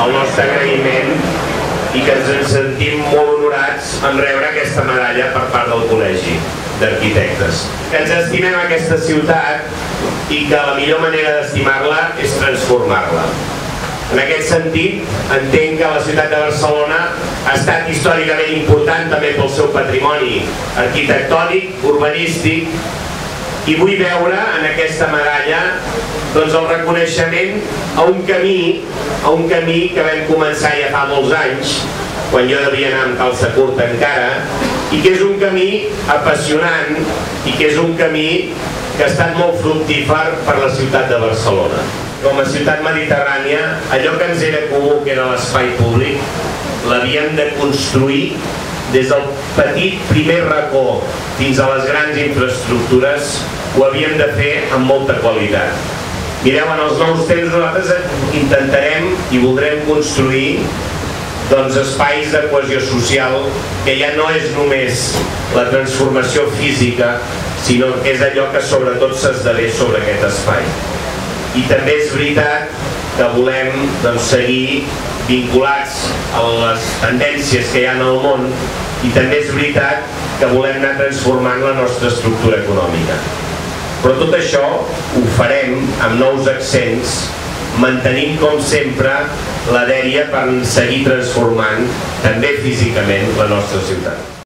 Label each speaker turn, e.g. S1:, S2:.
S1: el nostre agraïment i que ens en sentim molt honorats en rebre aquesta medalla per part del Col·legi d'Arquitectes. Que ens estimem aquesta ciutat i que la millor manera d'estimar-la és transformar-la. En aquest sentit, entenc que la ciutat de Barcelona ha estat històricament important també pel seu patrimoni arquitectònic, urbanístic, i vull veure en aquesta medalla el reconeixement a un camí que vam començar ja fa molts anys, quan jo devia anar amb calça curta encara, i que és un camí apassionant i que és un camí que ha estat molt fructífer per la ciutat de Barcelona. Com a ciutat mediterrània, allò que ens era comú, que era l'espai públic, l'havíem de construir des del petit primer racó fins a les grans infraestructures, ho havíem de fer amb molta qualitat. Mireu, en els nous temps nosaltres intentarem i voldrem construir espais de cohesió social, que ja no és només la transformació física, sinó que és allò que sobretot s'esdevé sobre aquest espai. I també és veritat que volem seguir vinculats a les tendències que hi ha en el món, i també és veritat que volem anar transformant la nostra estructura econòmica. Però tot això ho farem amb nous accents, mantenint com sempre la dèria per seguir transformant també físicament la nostra ciutat.